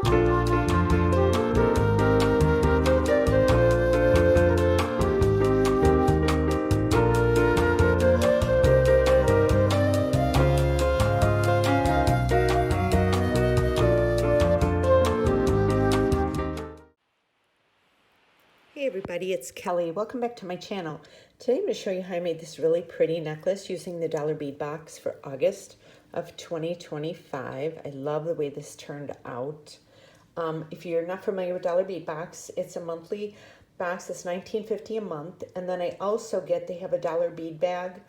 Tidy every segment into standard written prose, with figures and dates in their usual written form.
Hey everybody, it's Kelly. Welcome back to my channel. Today I'm going to show you how I made this really pretty necklace using the dollar bead box for August of 2025. I love the way this turned out. If you're not familiar with dollar bead box, it's a monthly box. It's $19.50 a month. And then I also they have a dollar bead bag.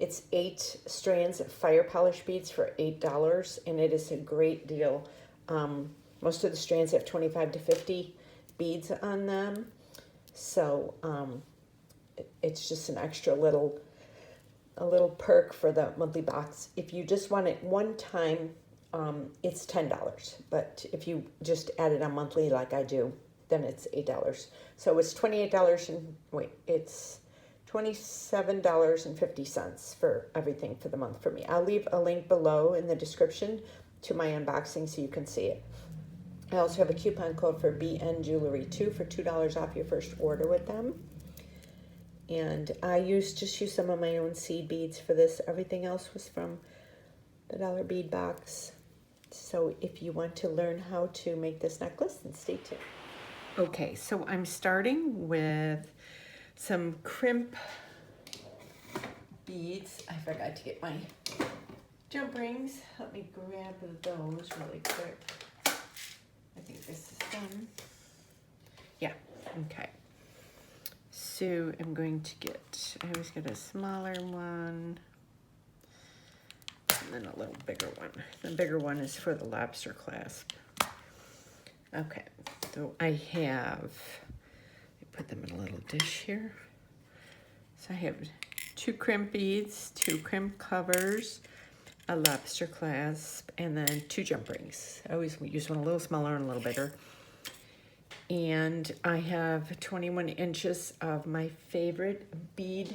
It's 8 strands of fire polish beads for $8, and it is a great deal. Most of the strands have 25 to 50 beads on them. So it's just an extra little perk for the monthly box. If you just want it one time, it's $10. But if you just add it on monthly like I do, then it's $8. So it's $28 it's $27.50 for everything for the month for me. I'll leave a link below in the description to my unboxing so you can see it. I also have a coupon code for BN Jewelry 2 for $2 off your first order with them. And I just used some of my own seed beads for this. Everything else was from the dollar bead box. So if you want to learn how to make this necklace, then stay tuned. Okay, so I'm starting with some crimp beads. I forgot to get my jump rings. Let me grab those really quick. I think this is done. Yeah, okay. So I'm going to I always get a smaller one and then a little bigger one. The bigger one is for the lobster clasp. Okay, so I put them in a little dish here. So I have 2 crimp beads, 2 crimp covers, a lobster clasp, and then 2 jump rings. I always use one a little smaller and a little bigger. And I have 21 inches of my favorite bead.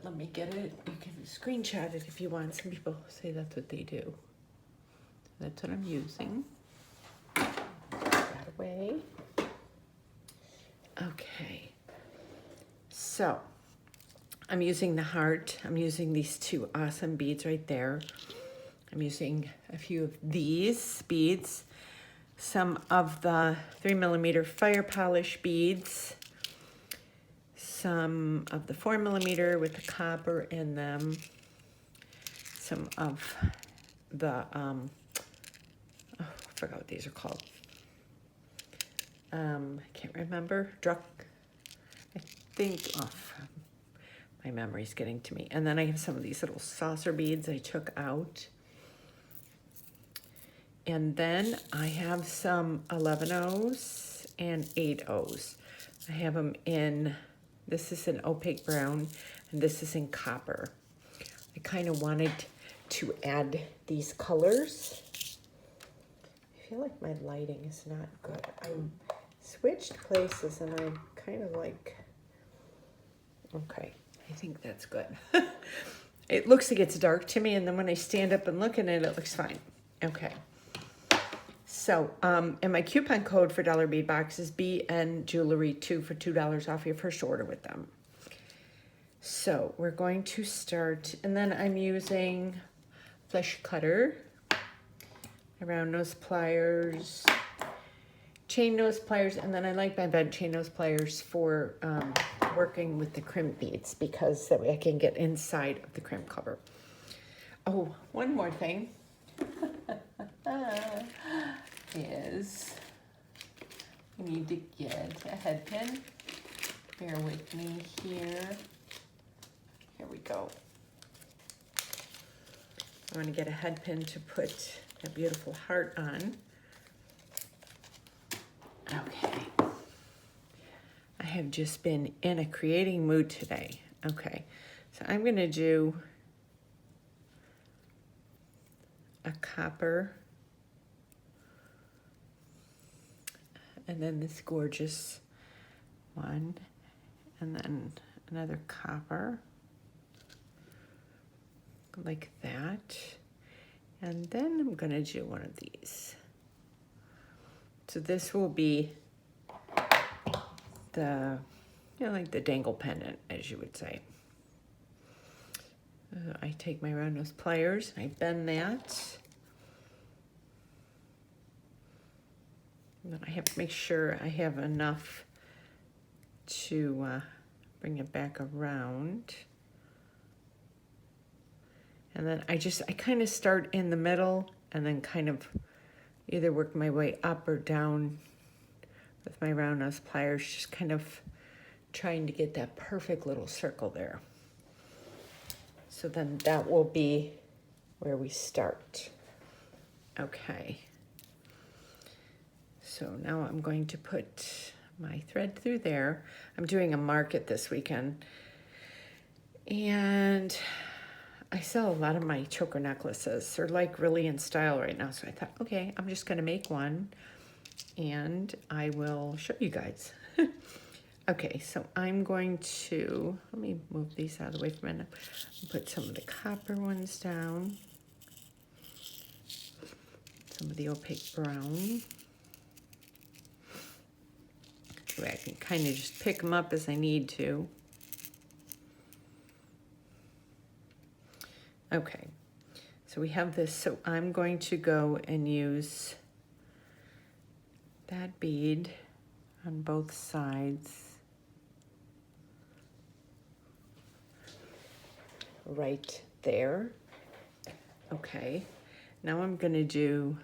Let me get it. You can screenshot it if you want. Some people say that's what they do. That's what I'm using. Put that away. Okay. So I'm using the heart. I'm using these 2 awesome beads right there. I'm using a few of these beads, some of the 3mm fire polish beads, some of the 4mm with the copper in them, some of the, I forgot what these are called. I can't remember. I think, my memory's getting to me. And then I have some of these little saucer beads I took out. And then I have some 11-O's and 8-O's. I have them in, this is an opaque brown, and this is in copper. I kind of wanted to add these colors. I feel like my lighting is not good. I switched places and I'm kind of like, okay. I think that's good. It looks like it's dark to me, and then when I stand up and look at it, it looks fine. Okay. So, and my coupon code for dollar bead box is BN Jewelry 2 for $2 off your first order with them. So we're going to start, and then I'm using flesh cutter, round nose pliers, chain nose pliers, and then I like my bent chain nose pliers for working with the crimp beads because that way I can get inside of the crimp cover. Oh, one more thing is you need to get a head pin. Bear with me here. Here we go. I want to get a head pin to put a beautiful heart on. Okay. I have just been in a creating mood today. Okay, so I'm going to do a copper and then this gorgeous one, and then another copper like that, and then I'm going to do one of these. So this will be the, like the dangle pendant, as you would say. I take my round nose pliers and I bend that. And then I have to make sure I have enough to bring it back around. And then I kind of start in the middle and then kind of either work my way up or down with my round nose pliers, just kind of trying to get that perfect little circle there. So then that will be where we start. Okay. So now I'm going to put my thread through there. I'm doing a market this weekend. And I sell a lot of my choker necklaces. They're like really in style right now. So I thought, okay, I'm just gonna make one and I will show you guys. Okay, so I'm going to, let me move these out of the way for a minute. Put some of the copper ones down. Some of the opaque brown. So I can kind of just pick them up as I need to. Okay, so we have this. So I'm going to go and use that bead on both sides. Right there. Okay, now I'm gonna do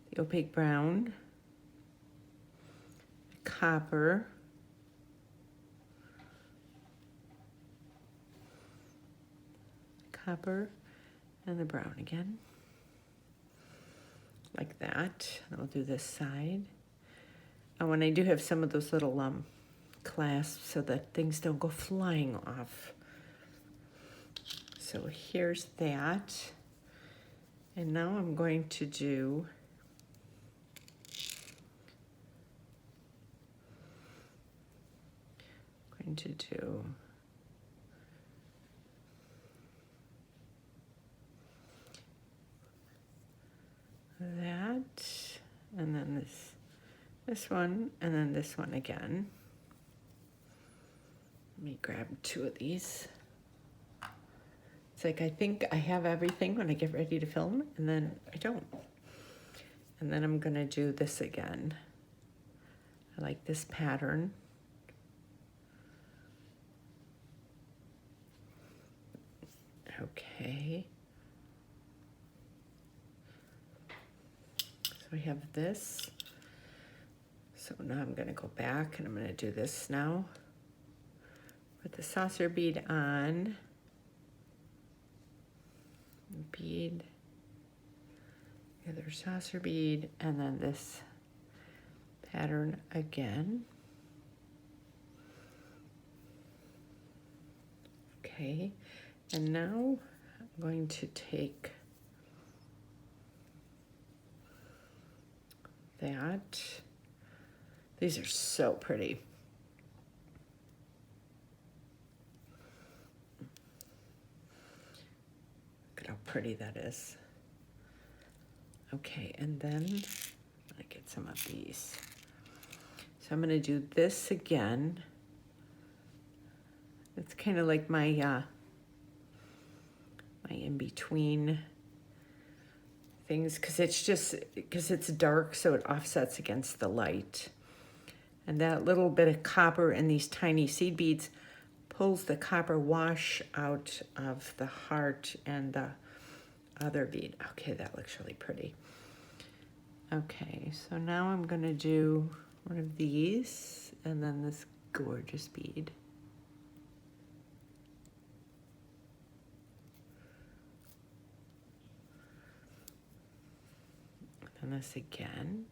the opaque brown, copper, and the brown again, like that. And I'll do this side. And when I do have some of those little clasps so that things don't go flying off. So here's that. And now I'm going to do that, and then this one, and then this one again. Let me grab two of these. It's like I think I have everything when I get ready to film, and then I don't. And then I'm gonna do this again. I like this pattern. Okay. So we have this. So now I'm gonna go back and I'm gonna do this now. Put the saucer bead on. Bead, the other saucer bead, and then this pattern again. Okay, and now I'm going to take that. These are so pretty. Look at how pretty that is. Okay, and then I'm gonna get some of these. So I'm gonna do this again. It's kind of like my my in-between things, because it's dark, so it offsets against the light. And that little bit of copper in these tiny seed beads pulls the copper wash out of the heart and the other bead. Okay, that looks really pretty. Okay, so now I'm gonna do one of these and then this gorgeous bead. And this again.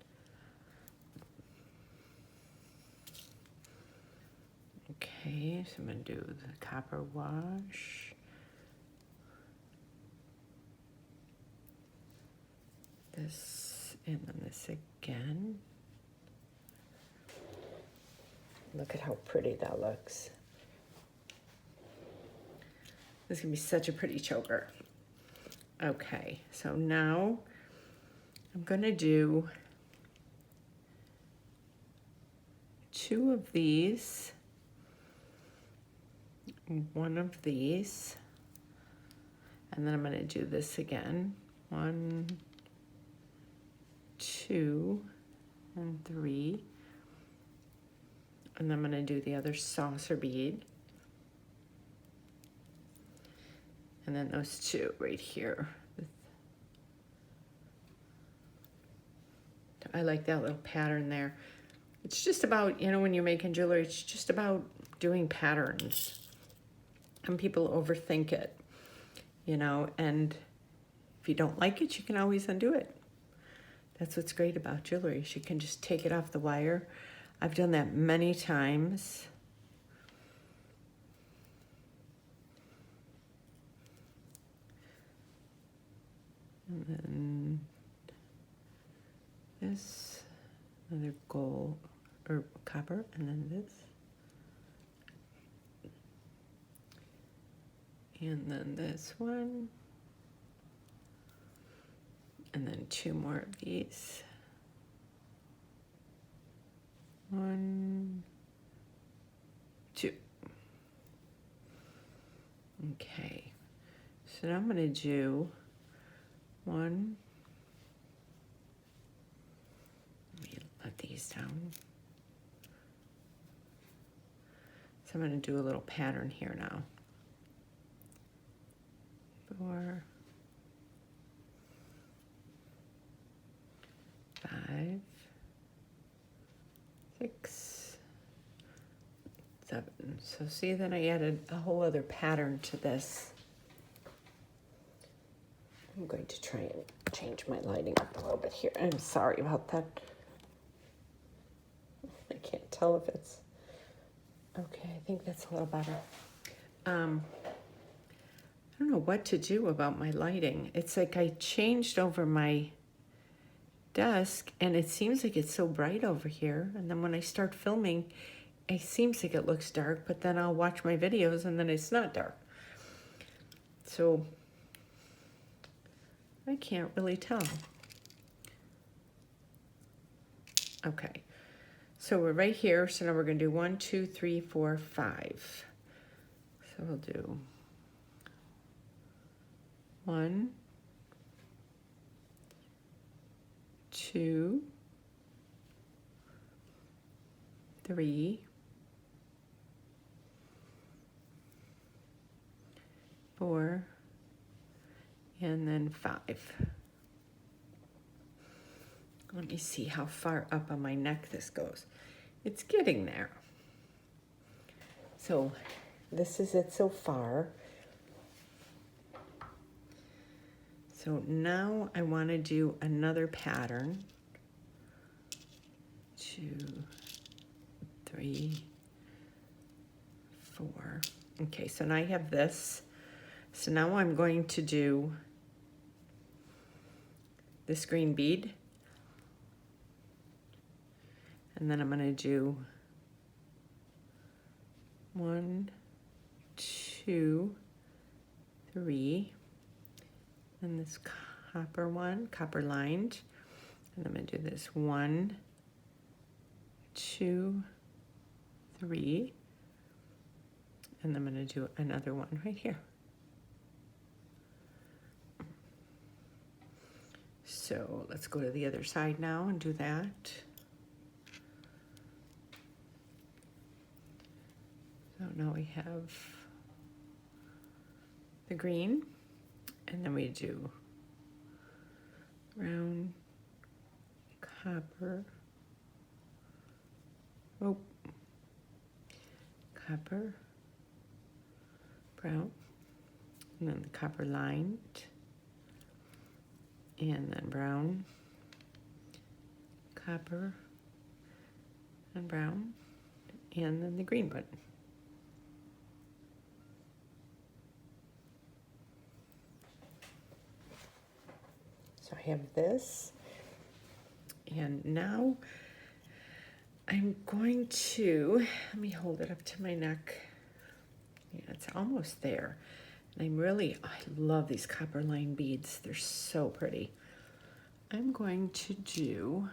Okay, so I'm gonna do the copper wash. This, and then this again. Look at how pretty that looks. This is gonna be such a pretty choker. Okay, so now I'm gonna do 2 of these, 1 of these, and then I'm going to do this again. 1, 2, and 3. And then I'm going to do the other saucer bead. And then those 2 right here. I like that little pattern there. It's just about, you know, when you're making jewelry, it's just about doing patterns. And people overthink it, you know, and if you don't like it, you can always undo it. That's what's great about jewelry. You can just take it off the wire. I've done that many times. And then this, another gold or copper, and then this. And then this one. And then 2 more of these. 1, 2. Okay. So now I'm going to do 1. Let me let these down. So I'm going to do a little pattern here now. 4, 5, 6, 7. So see, then I added a whole other pattern to this. I'm going to try and change my lighting up a little bit here. I'm sorry about that. I can't tell if it's okay. I think that's a little better. I don't know what to do about my lighting. It's like I changed over my desk and it seems like it's so bright over here. And then when I start filming, it seems like it looks dark, but then I'll watch my videos and then it's not dark. So I can't really tell. Okay, so we're right here. So now we're going to do 1, 2, 3, 4, 5. So we'll do 1, 2, 3, 4, and then 5. Let me see how far up on my neck this goes. It's getting there. So this is it so far. So now I want to do another pattern. 2, 3, 4. Okay, so now I have this. So now I'm going to do this green bead. And then I'm going to do 1, 2, 3. And this copper one, copper lined. And I'm going to do this 1, 2, 3. And I'm going to do another one right here. So let's go to the other side now and do that. So now we have the green, and then we do brown, copper, copper, brown, and then the copper lined, and then brown, copper, and brown, and then the green one. So I have this, and now I'm going to, let me hold it up to my neck. Yeah, it's almost there. And I love these copper line beads. They're so pretty. I'm going to do,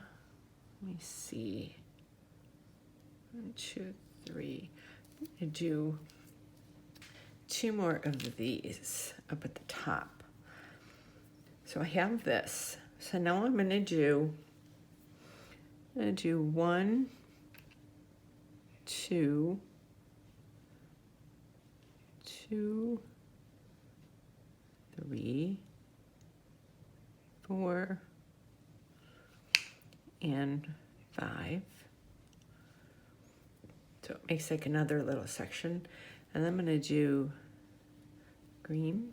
let me see. 1, 2, 3. I'm gonna do 2 more of these up at the top. So I have this. So now I'm gonna do 1, 2, 2, 3, 4, and 5. So it makes like another little section. And I'm gonna do green.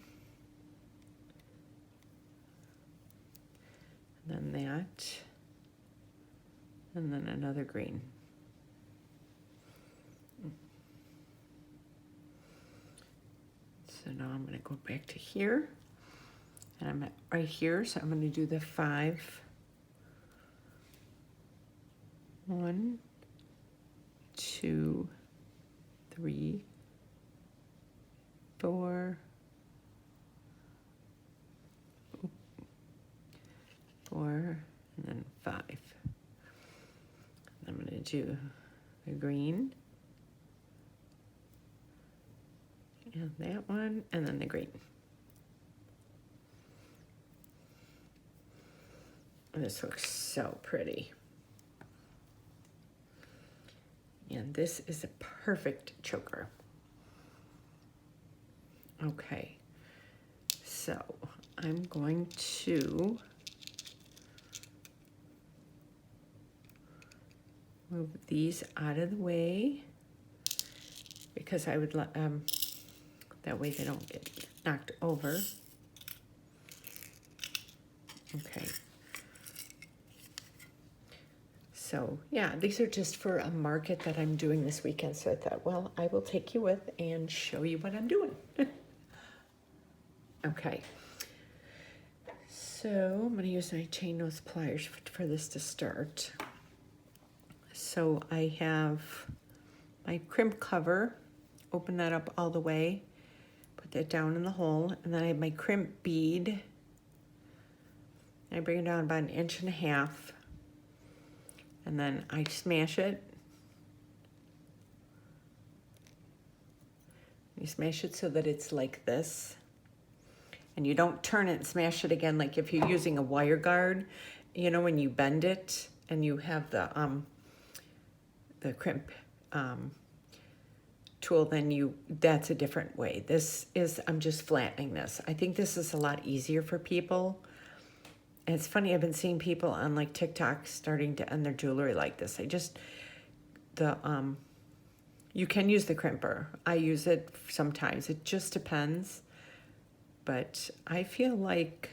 And then that. And then another green. So now I'm gonna go back to here. And I'm at right here, so I'm gonna do the 5. 1, 2, 3, 4, 4, and then 5. I'm gonna do the green, and that one, and then the green. This looks so pretty. And this is a perfect choker. Okay, so I'm going to move these out of the way because I would that way they don't get knocked over. Okay. So yeah, these are just for a market that I'm doing this weekend. So I thought, well, I will take you with and show you what I'm doing. Okay. So I'm gonna use my chain nose pliers for this to start. So I have my crimp cover, open that up all the way, put that down in the hole, and then I have my crimp bead. I bring it down about 1.5 inches. And then I smash it. You smash it so that it's like this. And you don't turn it and smash it again like if you're using a wire guard. You know, when you bend it and you have the crimp tool, then that's a different way. This is, I'm just flattening this. I think this is a lot easier for people. And it's funny, I've been seeing people on like TikTok starting to end their jewelry like this. You can use the crimper. I use it sometimes. It just depends. But I feel like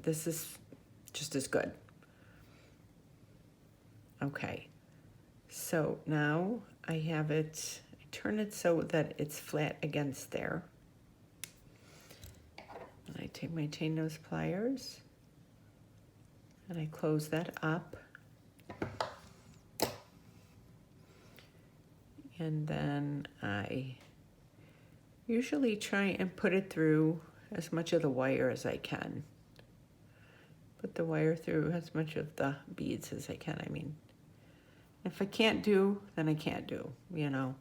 this is just as good. Okay. So now I have it, I turn it so that it's flat against there. And I take my chain nose pliers. And I close that up. And then I usually try and put it through as much of the wire as I can. Put the wire through as much of the beads as I can. I mean, if I can't do, then I can't do, you know.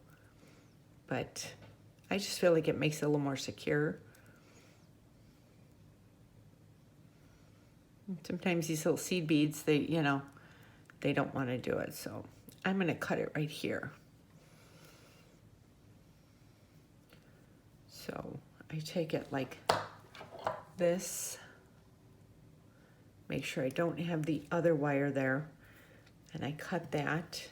But I just feel like it makes it a little more secure. Sometimes these little seed beads, they don't want to do it. So I'm going to cut it right here. So I take it like this. Make sure I don't have the other wire there. And I cut that.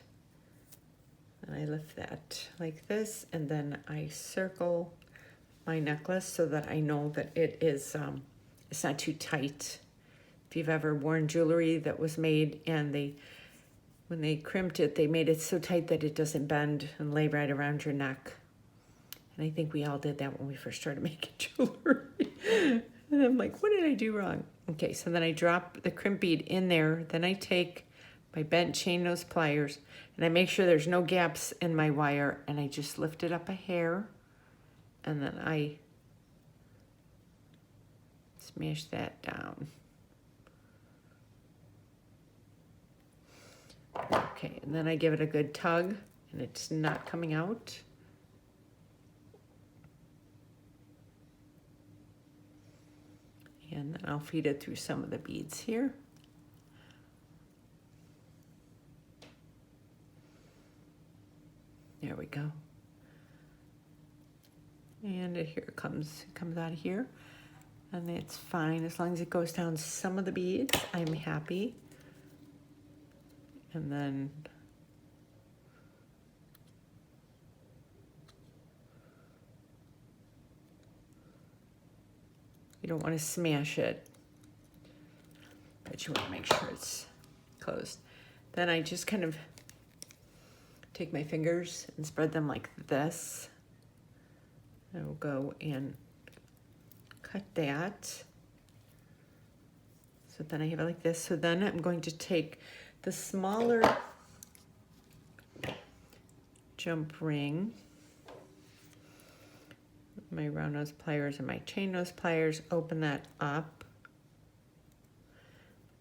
And I lift that like this. And then I circle my necklace so that I know that it is, it's not too tight. If you've ever worn jewelry that was made and when they crimped it, they made it so tight that it doesn't bend and lay right around your neck. And I think we all did that when we first started making jewelry. And I'm like, what did I do wrong? Okay, so then I drop the crimp bead in there. Then I take my bent chain nose pliers and I make sure there's no gaps in my wire and I just lift it up a hair and then I smash that down. Okay, and then I give it a good tug, and it's not coming out. And then I'll feed it through some of the beads here. There we go. And here it comes out of here. And it's fine, as long as it goes down some of the beads, I'm happy. And then you don't want to smash it, but you want to make sure it's closed. Then I just kind of take my fingers and spread them like this. I will go and cut that. So then I have it like this. So then I'm going to take the smaller jump ring, my round nose pliers and my chain nose pliers, open that up,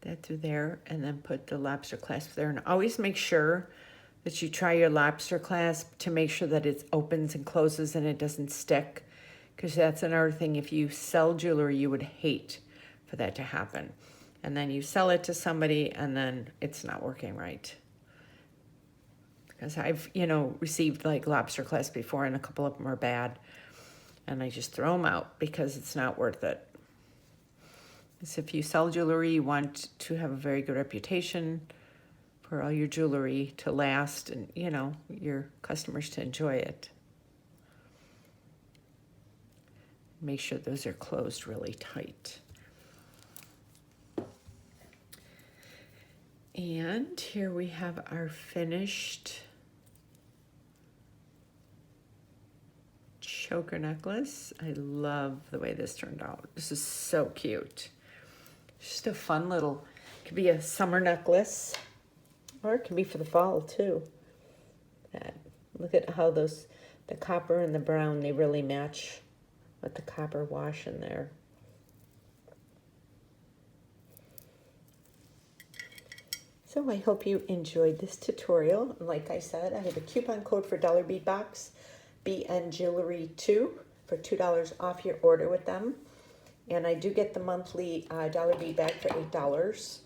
that through there, and then put the lobster clasp there. And always make sure that you try your lobster clasp to make sure that it opens and closes and it doesn't stick, because that's another thing. If you sell jewelry, you would hate for that to happen. And then you sell it to somebody and then it's not working right. Because I've, received like lobster clasps before, and a couple of them are bad. And I just throw them out because it's not worth it. So if you sell jewelry, you want to have a very good reputation for all your jewelry to last and, your customers to enjoy it. Make sure those are closed really tight. And here we have our finished choker necklace. I love the way this turned out. This is so cute. Just a fun little, it could be a summer necklace, or it can be for the fall too. Look at how the copper and the brown, they really match with the copper wash in there. So I hope you enjoyed this tutorial. And like I said, I have a coupon code for Dollar Bead Box, BN Jewelry 2, for $2 off your order with them. And I do get the monthly Dollar Bead bag for $8.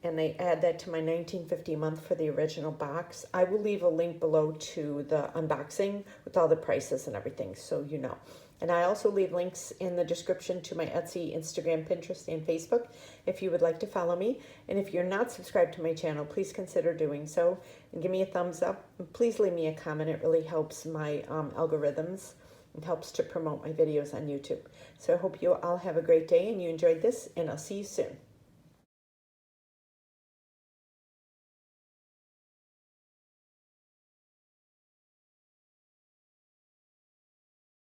And they add that to my $19.50 a month for the original box. I will leave a link below to the unboxing with all the prices and everything, so you know. And I also leave links in the description to my Etsy, Instagram, Pinterest, and Facebook if you would like to follow me. And if you're not subscribed to my channel, please consider doing so. And give me a thumbs up. And please leave me a comment. It really helps my algorithms. It helps to promote my videos on YouTube. So I hope you all have a great day and you enjoyed this, and I'll see you soon.